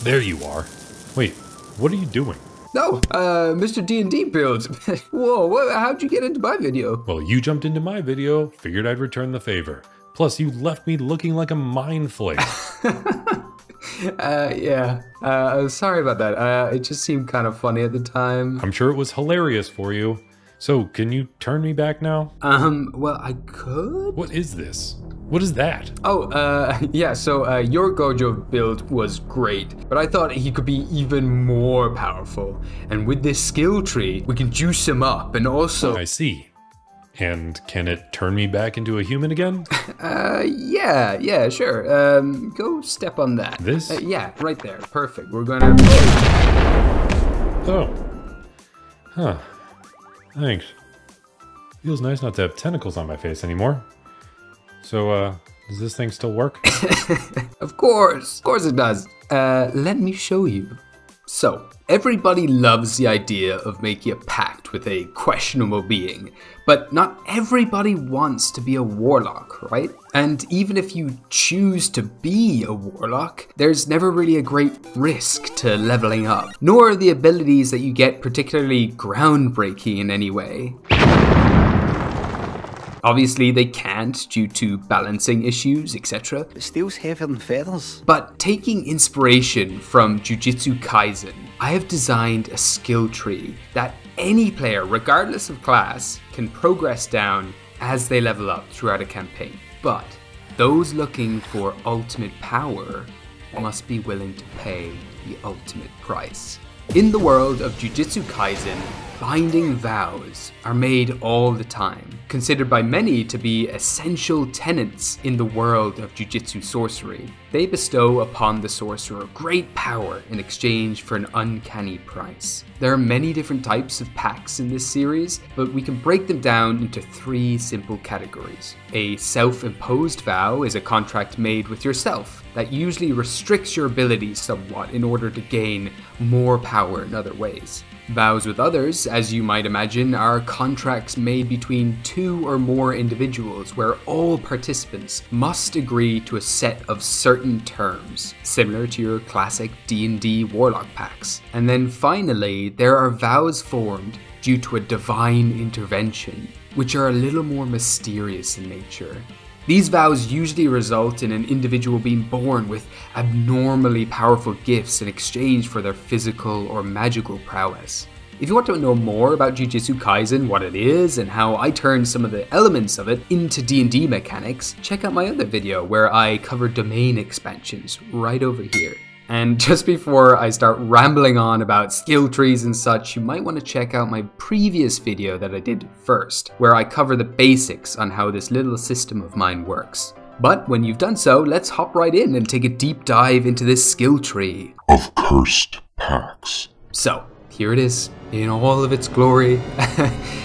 There you are. Wait, what are you doing? No, Mr. D&D builds. Whoa, how'd you get into my video? Well, you jumped into my video, figured I'd return the favor. Plus, you left me looking like a Mindflyer. Yeah. Sorry about that. It just seemed kind of funny at the time. I'm sure it was hilarious for you. So, can you turn me back now? Well, I could? What is this? What is that? Oh, yeah, so your Gojo build was great, but I thought he could be even more powerful. And with this skill tree, we can juice him up and also... I see. And can it turn me back into a human again? Yeah, sure. Go step on that. This? Yeah, right there. Perfect. We're gonna... Oh. Huh. Thanks. Feels nice not to have tentacles on my face anymore. So, does this thing still work? Of course it does. Let me show you. So, everybody loves the idea of making a pact with a questionable being, but not everybody wants to be a warlock, right? And even if you choose to be a warlock, there's never really a great risk to leveling up, nor are the abilities that you get particularly groundbreaking in any way. Obviously they can't due to balancing issues, etc. Steel's heavier than feathers. But taking inspiration from Jujutsu Kaisen, I have designed a skill tree that any player, regardless of class, can progress down as they level up throughout a campaign. But those looking for ultimate power must be willing to pay the ultimate price. In the world of Jujutsu Kaisen, binding vows are made all the time, considered by many to be essential tenets in the world of Jujutsu sorcery. They bestow upon the sorcerer great power in exchange for an uncanny price. There are many different types of pacts in this series, but we can break them down into 3 simple categories. A self-imposed vow is a contract made with yourself that usually restricts your abilities somewhat in order to gain more power in other ways. Vows with others, as you might imagine, are contracts made between 2 or more individuals where all participants must agree to a set of certain terms, similar to your classic D&D Warlock pacts. And then finally, there are vows formed due to a divine intervention, which are a little more mysterious in nature. These vows usually result in an individual being born with abnormally powerful gifts in exchange for their physical or magical prowess. If you want to know more about Jujutsu Kaisen, what it is, and how I turned some of the elements of it into D&D mechanics, check out my other video where I cover domain expansions right over here. And just before I start rambling on about skill trees and such, you might want to check out my previous video that I did first, where I cover the basics on how this little system of mine works. But when you've done so, let's hop right in and take a deep dive into this skill tree of cursed pacts. So, here it is, in all of its glory.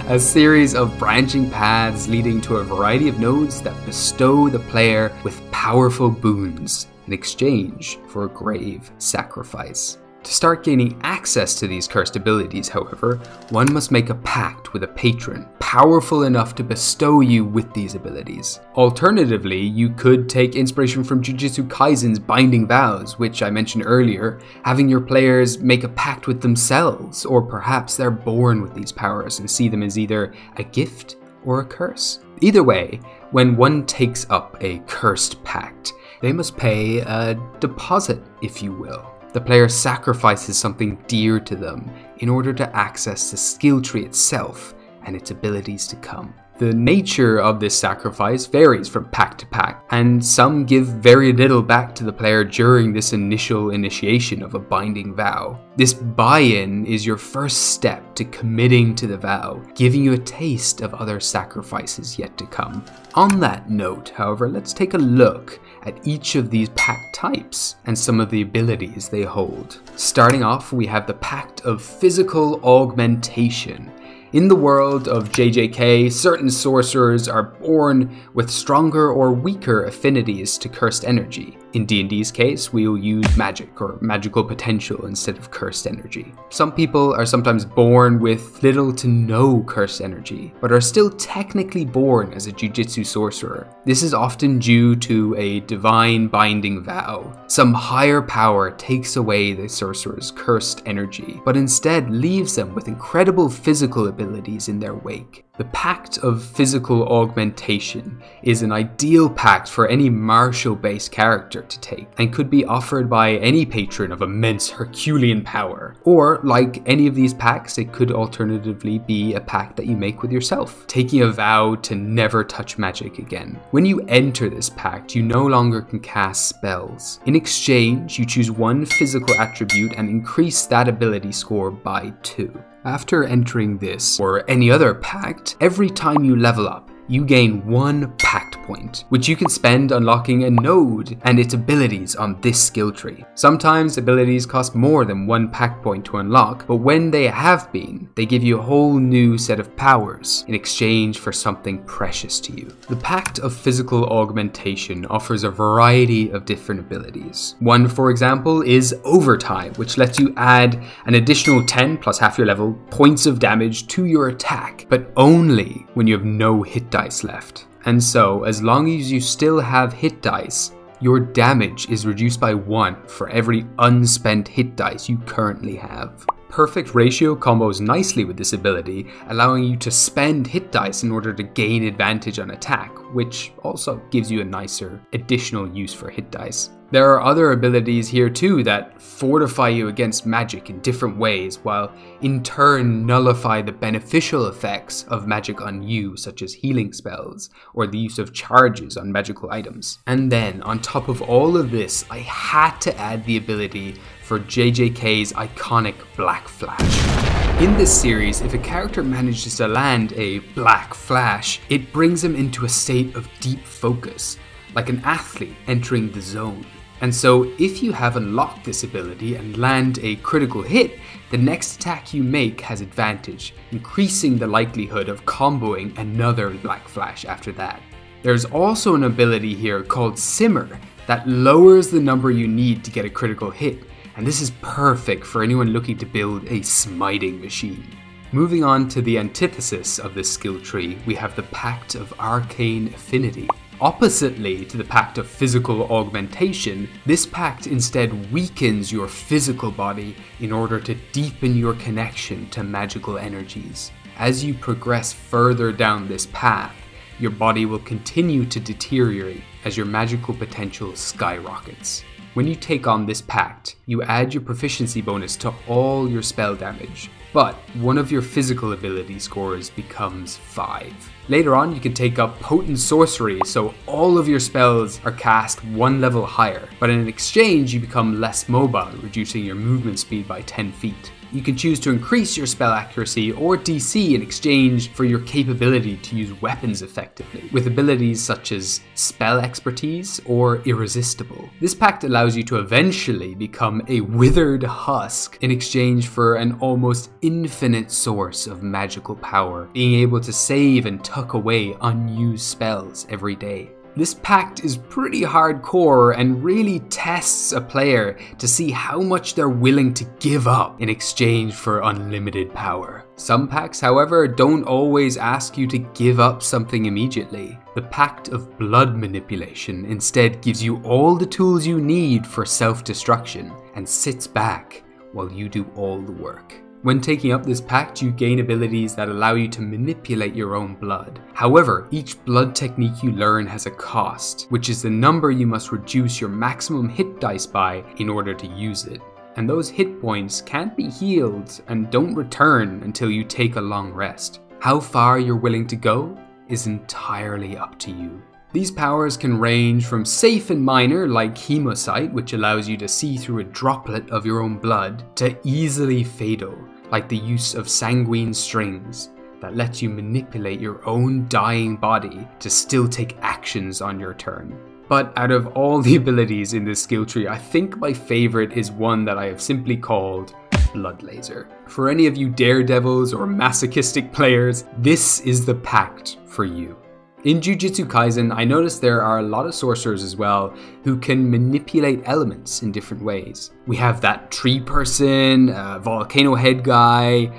A series of branching paths leading to a variety of nodes that bestow the player with powerful boons in exchange for a grave sacrifice. To start gaining access to these cursed abilities, however, one must make a pact with a patron, powerful enough to bestow you with these abilities. Alternatively, you could take inspiration from Jujutsu Kaisen's binding vows, which I mentioned earlier, having your players make a pact with themselves, or perhaps they're born with these powers and see them as either a gift or a curse. Either way, when one takes up a cursed pact, they must pay a deposit, if you will. The player sacrifices something dear to them in order to access the skill tree itself and its abilities to come. The nature of this sacrifice varies from pact to pact, and some give very little back to the player during this initial initiation of a binding vow. This buy-in is your first step to committing to the vow, giving you a taste of other sacrifices yet to come. On that note, however, let's take a look at each of these pact types and some of the abilities they hold. Starting off, we have the Pact of Physical Augmentation. In the world of JJK, certain sorcerers are born with stronger or weaker affinities to cursed energy. In D&D's case, we'll use magic or magical potential instead of cursed energy. Some people are sometimes born with little to no cursed energy, but are still technically born as a Jujutsu sorcerer. This is often due to a divine binding vow. Some higher power takes away the sorcerer's cursed energy, but instead leaves them with incredible physical abilities in their wake. The Pact of Physical Augmentation is an ideal pact for any martial-based character to take, and could be offered by any patron of immense Herculean power. Or, like any of these pacts, it could alternatively be a pact that you make with yourself, taking a vow to never touch magic again. When you enter this pact, you no longer can cast spells. In exchange, you choose one physical attribute and increase that ability score by 2. After entering this, or any other pact, every time you level up, you gain 1 pact point, which you can spend unlocking a node and its abilities on this skill tree. Sometimes abilities cost more than 1 pact point to unlock, but when they have been, they give you a whole new set of powers in exchange for something precious to you. The Pact of Physical Augmentation offers a variety of different abilities. One, for example, is Overtime, which lets you add an additional 10 plus half your level points of damage to your attack, but only when you have no hit dice left. And so, as long as you still have hit dice, your damage is reduced by 1 for every unspent hit dice you currently have. Perfect Ratio combos nicely with this ability, allowing you to spend hit dice in order to gain advantage on attack, which also gives you a nicer additional use for hit dice. There are other abilities here too that fortify you against magic in different ways, while in turn nullify the beneficial effects of magic on you, such as healing spells or the use of charges on magical items. And then, on top of all of this, I had to add the ability for JJK's iconic Black Flash. In this series, if a character manages to land a Black Flash, it brings them into a state of deep focus, like an athlete entering the zone. And so if you have unlocked this ability and land a critical hit, the next attack you make has advantage, increasing the likelihood of comboing another Black Flash after that. There's also an ability here called Simmer that lowers the number you need to get a critical hit, and this is perfect for anyone looking to build a smiting machine. Moving on to the antithesis of this skill tree, we have the Pact of Arcane Affinity. Oppositely to the Pact of Physical Augmentation, this pact instead weakens your physical body in order to deepen your connection to magical energies. As you progress further down this path, your body will continue to deteriorate as your magical potential skyrockets. When you take on this pact, you add your proficiency bonus to all your spell damage, but one of your physical ability scores becomes 5. Later on, you can take up Potent Sorcery, so all of your spells are cast 1 level higher, but in exchange you become less mobile, reducing your movement speed by 10 feet. You can choose to increase your spell accuracy or DC in exchange for your capability to use weapons effectively, with abilities such as Spell Expertise or Irresistible. This pact allows you to eventually become a Withered Husk in exchange for an almost infinite source of magical power, being able to save and tuck away unused spells every day. This pact is pretty hardcore and really tests a player to see how much they're willing to give up in exchange for unlimited power. Some pacts, however, don't always ask you to give up something immediately. The Pact of Blood Manipulation instead gives you all the tools you need for self-destruction and sits back while you do all the work. When taking up this pact, you gain abilities that allow you to manipulate your own blood. However, each blood technique you learn has a cost, which is the number you must reduce your maximum hit dice by in order to use it. And those hit points can't be healed and don't return until you take a long rest. How far you're willing to go is entirely up to you. These powers can range from safe and minor, like Hemosight, which allows you to see through a droplet of your own blood, to easily fatal, like the use of Sanguine Strings, that lets you manipulate your own dying body to still take actions on your turn. But out of all the abilities in this skill tree, I think my favorite is one that I have simply called Blood Laser. For any of you daredevils or masochistic players, this is the pact for you. In Jujutsu Kaisen, I noticed there are a lot of sorcerers as well who can manipulate elements in different ways. We have that tree person, volcano head guy,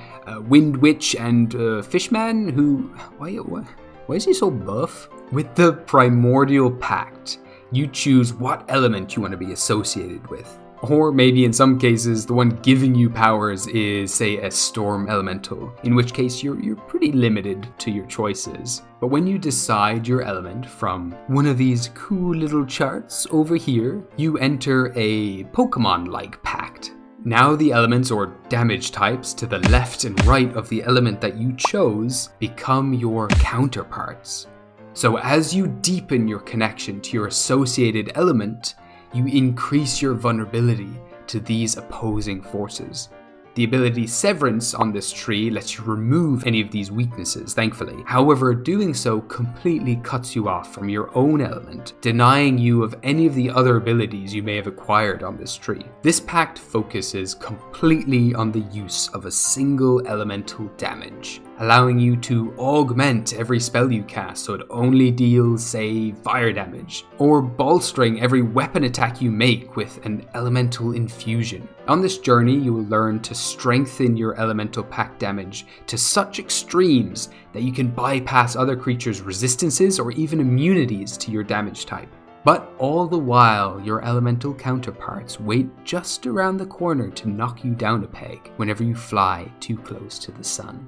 wind witch, and fishman who... Why is he so buff? With the Primordial Pact, you choose what element you want to be associated with. Or maybe in some cases, the one giving you powers is, say, a storm elemental, in which case you're pretty limited to your choices. But when you decide your element from one of these cool little charts over here, you enter a Pokemon-like pact. Now the elements or damage types to the left and right of the element that you chose become your counterparts. So as you deepen your connection to your associated element, you increase your vulnerability to these opposing forces. The ability Severance on this tree lets you remove any of these weaknesses, thankfully. However, doing so completely cuts you off from your own element, denying you of any of the other abilities you may have acquired on this tree. This pact focuses completely on the use of a single elemental damage, allowing you to augment every spell you cast so it only deals, say, fire damage, or bolstering every weapon attack you make with an elemental infusion. On this journey, you will learn to strengthen your elemental pact damage to such extremes that you can bypass other creatures' resistances or even immunities to your damage type. But all the while, your elemental counterparts wait just around the corner to knock you down a peg whenever you fly too close to the sun.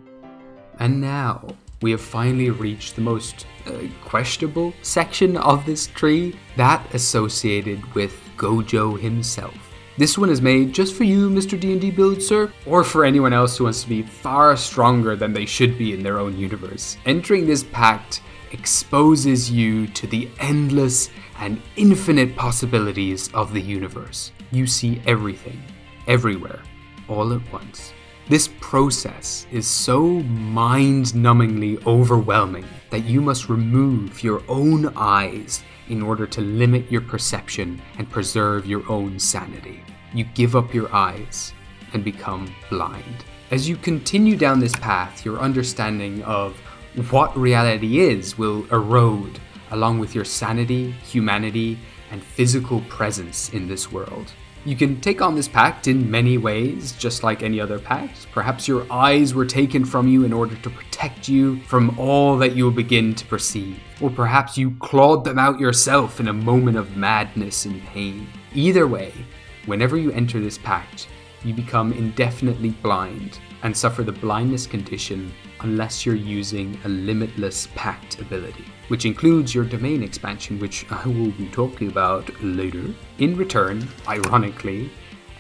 And now, we have finally reached the most questionable section of this tree, that associated with Gojo himself. This one is made just for you, Mr. D&D Build, sir, or for anyone else who wants to be far stronger than they should be in their own universe. Entering this pact exposes you to the endless and infinite possibilities of the universe. You see everything, everywhere, all at once. This process is so mind-numbingly overwhelming that you must remove your own eyes in order to limit your perception and preserve your own sanity. You give up your eyes and become blind. As you continue down this path, your understanding of what reality is will erode, along with your sanity, humanity, and physical presence in this world. You can take on this pact in many ways, just like any other pact. Perhaps your eyes were taken from you in order to protect you from all that you will begin to perceive. Or perhaps you clawed them out yourself in a moment of madness and pain. Either way, whenever you enter this pact, you become indefinitely blind and suffer the blindness condition unless you're using a limitless pact ability, which includes your domain expansion, which I will be talking about later. In return, ironically,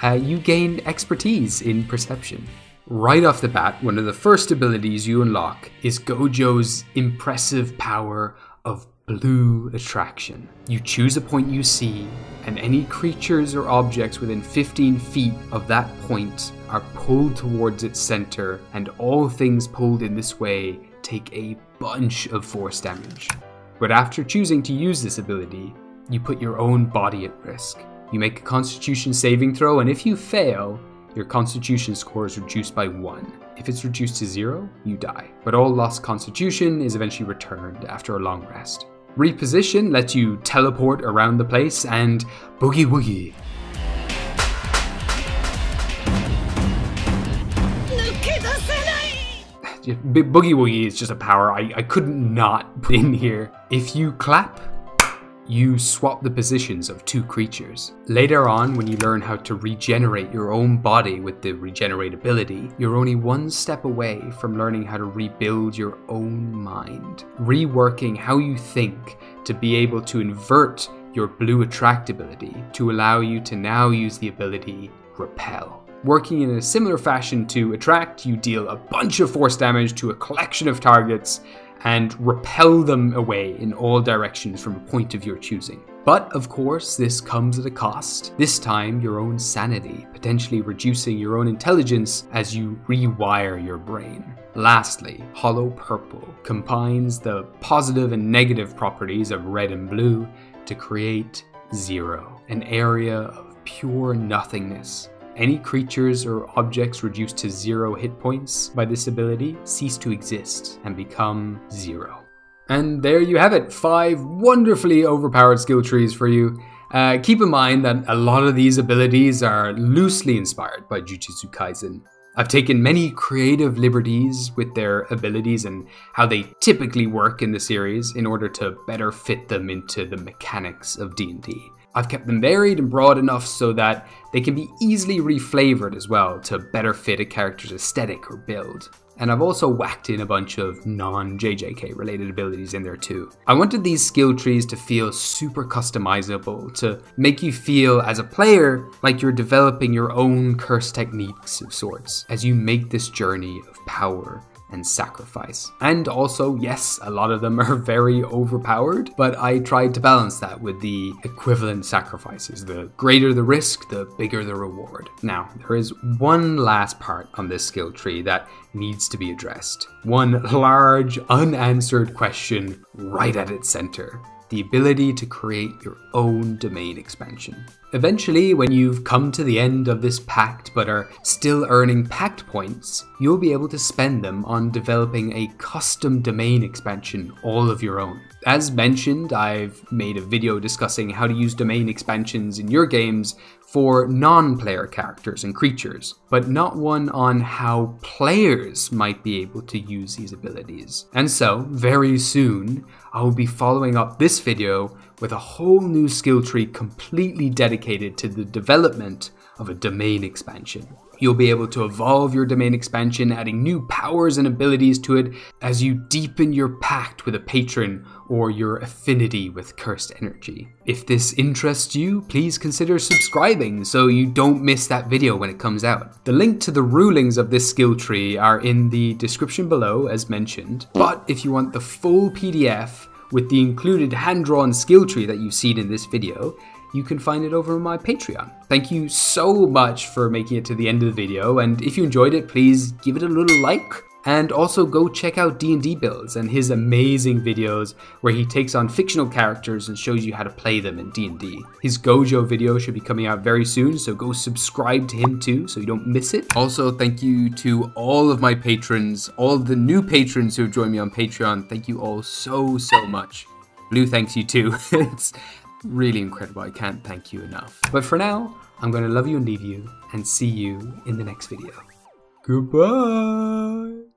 you gain expertise in perception. Right off the bat, one of the first abilities you unlock is Gojo's impressive power of blue attraction. You choose a point you see, and any creatures or objects within 15 feet of that point are pulled towards its center, and all things pulled in this way take a bunch of force damage. But after choosing to use this ability, you put your own body at risk. You make a Constitution saving throw, and if you fail, your Constitution score is reduced by 1. If it's reduced to 0, you die. But all lost Constitution is eventually returned after a long rest. Reposition lets you teleport around the place and boogie woogie. Boogie woogie is just a power I couldn't not put in here. If you clap, you swap the positions of two creatures. Later on, when you learn how to regenerate your own body with the regenerate ability, you're only one step away from learning how to rebuild your own mind, reworking how you think to be able to invert your blue attract ability to allow you to now use the ability repel. Working in a similar fashion to attract, you deal a bunch of force damage to a collection of targets and repel them away in all directions from a point of your choosing. But of course, this comes at a cost. This time, your own sanity, potentially reducing your own intelligence as you rewire your brain. Lastly, Hollow Purple combines the positive and negative properties of red and blue to create Zero, an area of pure nothingness. Any creatures or objects reduced to 0 hit points by this ability cease to exist and become 0. And there you have it, 5 wonderfully overpowered skill trees for you. Keep in mind that a lot of these abilities are loosely inspired by Jujutsu Kaisen. I've taken many creative liberties with their abilities and how they typically work in the series in order to better fit them into the mechanics of D&D. I've kept them varied and broad enough so that they can be easily reflavored as well to better fit a character's aesthetic or build. And I've also whacked in a bunch of non-JJK related abilities in there too. I wanted these skill trees to feel super customizable, to make you feel as a player like you're developing your own curse techniques of sorts as you make this journey of power and sacrifice. And also, yes, a lot of them are very overpowered, but I tried to balance that with the equivalent sacrifices. The greater the risk, the bigger the reward. Now, there is one last part on this skill tree that needs to be addressed. One large, unanswered question right at its center. The ability to create your own domain expansion. Eventually, when you've come to the end of this pact but are still earning pact points, you'll be able to spend them on developing a custom domain expansion all of your own. As mentioned, I've made a video discussing how to use domain expansions in your games for non-player characters and creatures, but not one on how players might be able to use these abilities. And so, very soon, I will be following up this video with a whole new skill tree completely dedicated to the development of a domain expansion. You'll be able to evolve your domain expansion, adding new powers and abilities to it as you deepen your pact with a patron or your affinity with cursed energy. If this interests you, please consider subscribing so you don't miss that video when it comes out. The link to the rulings of this skill tree are in the description below as mentioned, but if you want the full PDF with the included hand-drawn skill tree that you've seen in this video, you can find it over on my Patreon. Thank you so much for making it to the end of the video, and if you enjoyed it, please give it a little like, and also go check out D&D Builds and his amazing videos where he takes on fictional characters and shows you how to play them in D&D. His Gojo video should be coming out very soon, so go subscribe to him too so you don't miss it. Also, thank you to all of my patrons, all of the new patrons who have joined me on Patreon. Thank you all so much. Blue thanks you too. It's really incredible. I can't thank you enough. But for now, I'm going to love you and leave you and see you in the next video. Goodbye.